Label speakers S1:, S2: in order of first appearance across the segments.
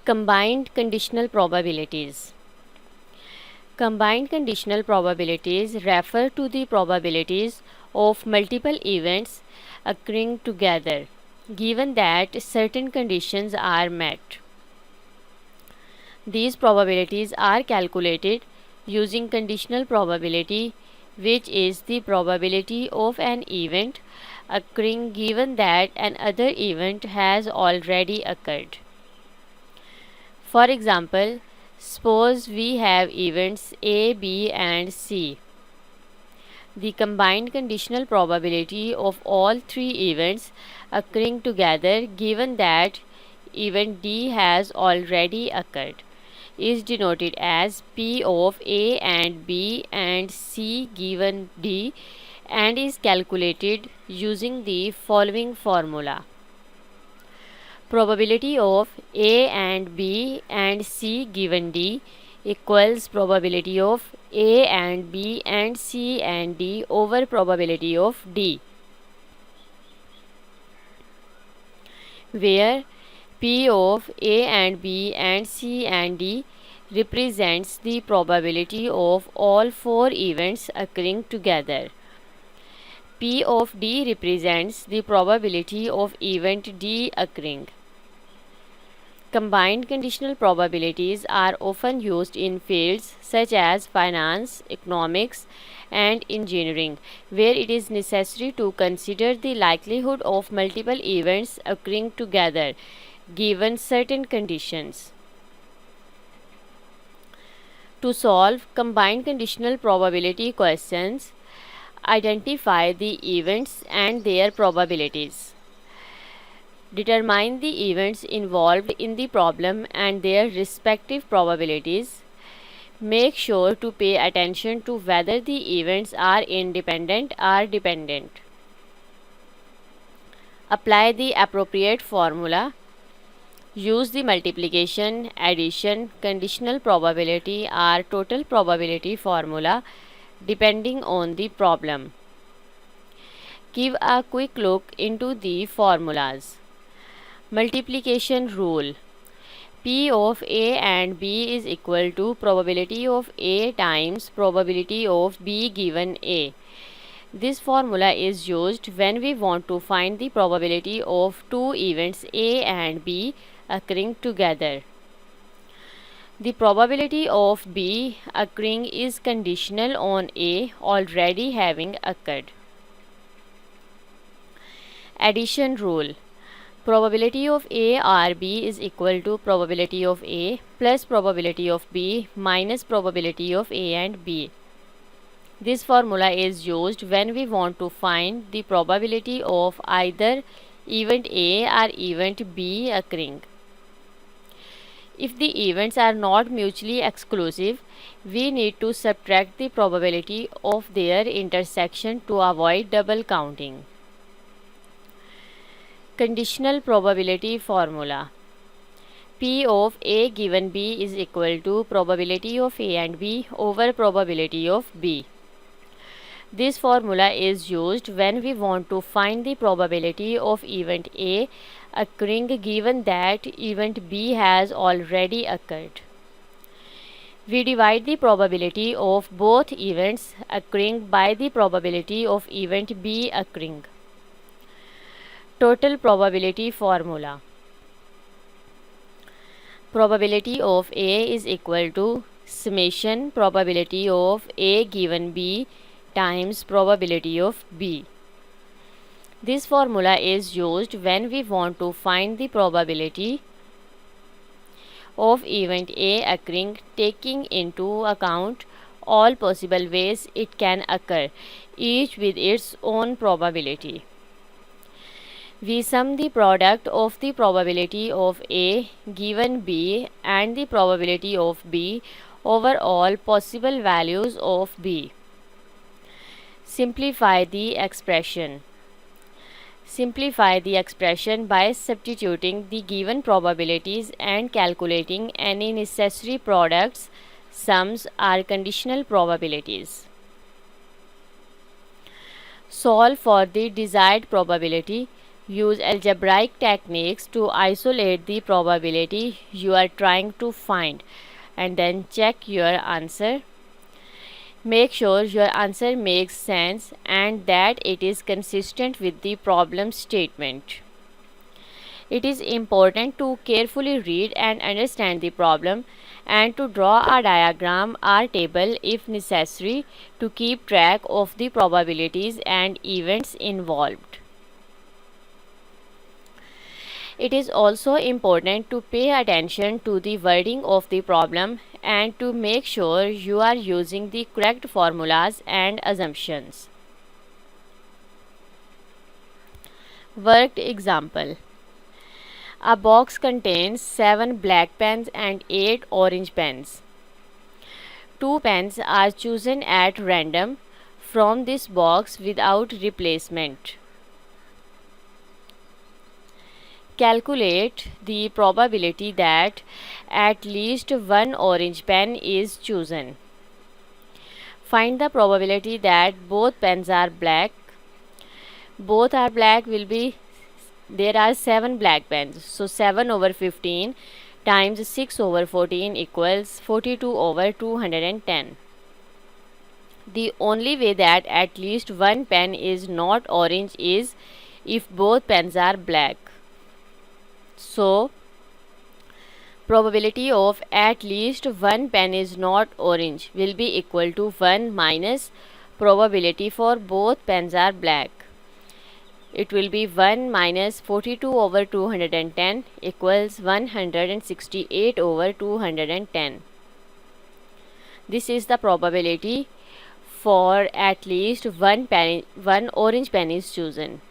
S1: Combined conditional probabilities. Combined conditional probabilities refer to the probabilities of multiple events occurring together, given that certain conditions are met. These probabilities are calculated using conditional probability, which is the probability of an event occurring given that another event has already occurred. For example, suppose we have events A, B, and C. The combined conditional probability of all three events occurring together, given that event D has already occurred, is denoted as P of A and B and C given D, and is calculated using the following formula. Probability of A and B and C given D equals probability of A and B and C and D over probability of D, where P of A and B and C and D represents the probability of all four events occurring together. P of D represents the probability of event D occurring. Combined conditional probabilities are often used in fields such as finance, economics, and engineering, where it is necessary to consider the likelihood of multiple events occurring together given certain conditions. To solve combined conditional probability questions, identify the events and their probabilities. Determine the events involved in the problem and their respective probabilities. Make sure to pay attention to whether the events are independent or dependent. Apply the appropriate formula. Use the multiplication, addition, conditional probability or total probability formula depending on the problem. Give a quick look into the formulas. Multiplication rule. P of A and B is equal to probability of A times probability of B given A. This formula is used when we want to find the probability of two events A and B occurring together. The probability of B occurring is conditional on A already having occurred. Addition rule. Probability of A or B is equal to probability of A plus probability of B minus probability of A and B. This formula is used when we want to find the probability of either event A or event B occurring. If the events are not mutually exclusive, we need to subtract the probability of their intersection to avoid double counting. Conditional probability formula. P of A given B is equal to probability of A and B over probability of B. This formula is used when we want to find the probability of event A occurring given that event B has already occurred. We divide the probability of both events occurring by the probability of event B occurring. Total probability formula. Probability of A is equal to summation probability of A given B times probability of B. This formula is used when we want to find the probability of event A occurring taking into account all possible ways it can occur, each with its own probability. We sum the product of the probability of A given B and the probability of B over all possible values of B. Simplify the expression. Simplify the expression by substituting the given probabilities and calculating any necessary products, sums, or conditional probabilities. Solve for the desired probability Use algebraic techniques to isolate the probability you are trying to find and then check your answer. Make sure your answer makes sense and that it is consistent with the problem statement. It is important to carefully read and understand the problem and to draw a diagram or table if necessary to keep track of the probabilities and events involved. It is also important to pay attention to the wording of the problem and to make sure you are using the correct formulas and assumptions. Worked example. A box contains 7 black pens and 8 orange pens. 2 pens are chosen at random from this box without replacement. Calculate the probability that at least one orange pen is chosen. Find the probability that both pens are black. Both are black will be, there are 7 black pens. So 7 over 15 times 6 over 14 equals 42 over 210. The only way that at least one pen is not orange is if both pens are black. So, probability of at least one pen is not orange will be equal to 1 minus probability for both pens are black. It will be 1 minus 42 over 210 equals 168 over 210. This is the probability for at least one orange pen is chosen.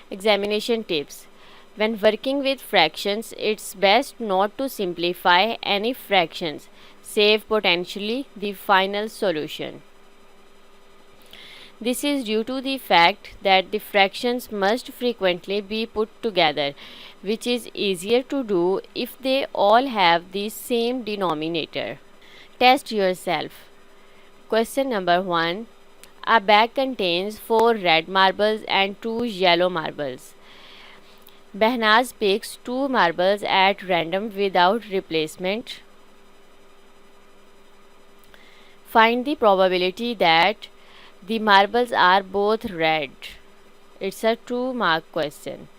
S1: Examination tips. When working with fractions, it's best not to simplify any fractions, save potentially the final solution. This is due to the fact that the fractions must frequently be put together, which is easier to do if they all have the same denominator. Test yourself. Question number 1. A bag contains 4 red marbles and 2 yellow marbles. Behnaz picks 2 marbles at random without replacement. Find the probability that the marbles are both red. It's a 2-mark question.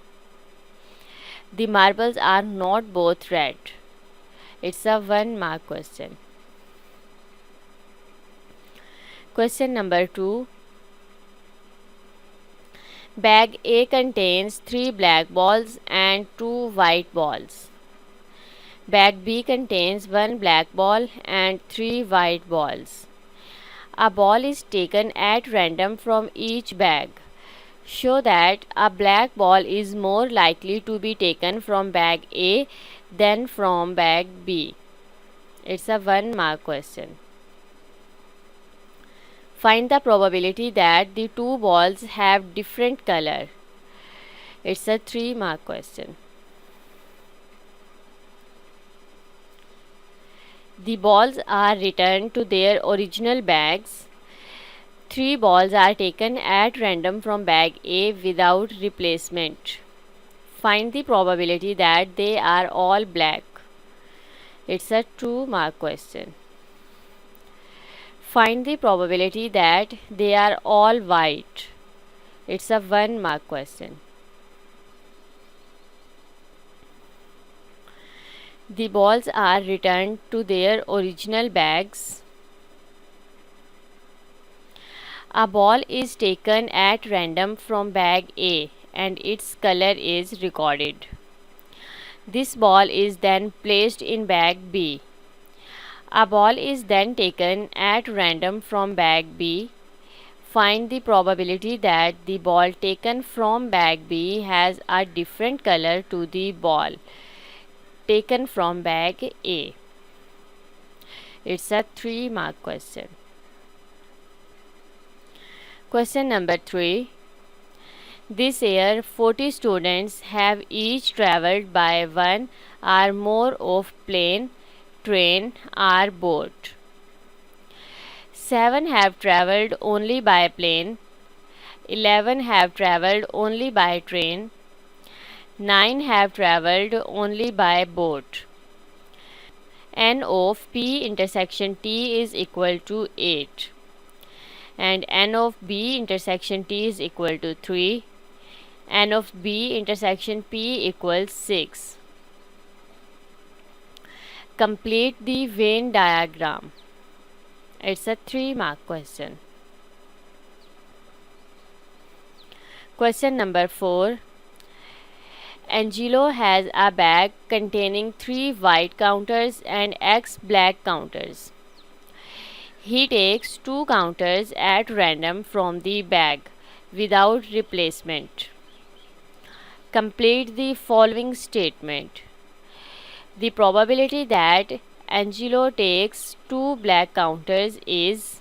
S1: The marbles are not both red. It's a 1-mark question. Question number 2. Bag A contains 3 black balls and 2 white balls. Bag B contains 1 black ball and 3 white balls. A ball is taken at random from each bag. Show that a black ball is more likely to be taken from bag A than from bag B. It's a 1-mark question. Find the probability that the 2 balls have different color. It's a 3-mark question. The balls are returned to their original bags. 3 balls are taken at random from bag A without replacement. Find the probability that they are all black. It's a 2-mark question. Find the probability that they are all white. It's a 1-mark question. The balls are returned to their original bags. A ball is taken at random from bag A and its color is recorded. This ball is then placed in bag B. A ball is then taken at random from bag B. Find the probability that the ball taken from bag B has a different color to the ball taken from bag A. It's a 3-mark question. Question number 3. This year, 40 students have each traveled by one or more of plane, train or boat. 7 have traveled only by plane. 11 have traveled only by train. 9 have traveled only by boat. N of P intersection T is equal to 8. And N of B intersection T is equal to 3. N of B intersection P equals 6. Complete the Venn diagram. It's a 3-mark question. Question number 4. Angelo has a bag containing 3 white counters and X black counters. He takes 2 counters at random from the bag without replacement. Complete the following statement. The probability that Angelo takes 2 black counters is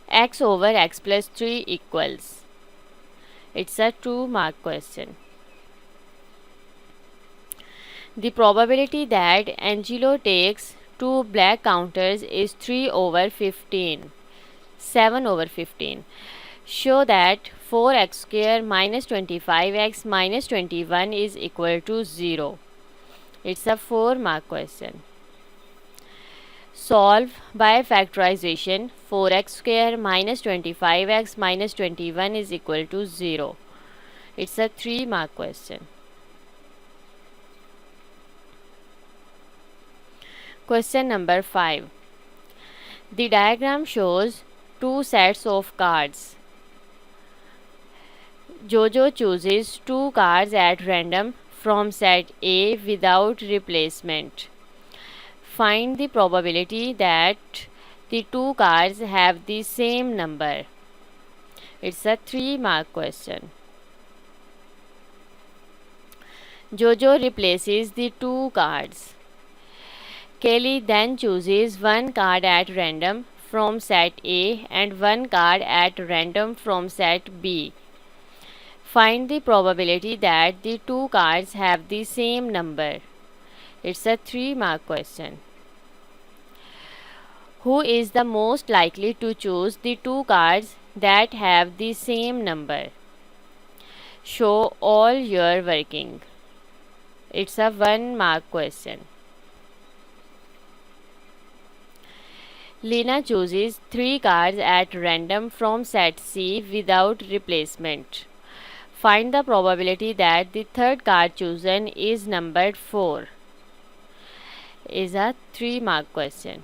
S1: x over x plus 3 equals. It's a 2-mark question. The probability that Angelo takes 2 black counters is 3 over 15. 7 over 15. Show that 4x square minus 25x minus 21 is equal to 0. It's a 4-mark question. Solve by factorization. 4x square minus 25x minus 21 is equal to 0. It's a 3-mark question. Question number 5. The diagram shows 2 sets of cards. Jojo chooses 2 cards at random from set A without replacement. Find the probability that the 2 cards have the same number. It's a 3-mark question. Jojo replaces the 2 cards. Kelly then chooses 1 card at random from set A and 1 card at random from set B. Find the probability that the 2 cards have the same number. It's a 3-mark question. Who is the most likely to choose the 2 cards that have the same number? Show all your working. It's a 1-mark question. Lena chooses 3 cards at random from set C without replacement. Find the probability that the 3rd card chosen is numbered 4. Is a 3-mark question.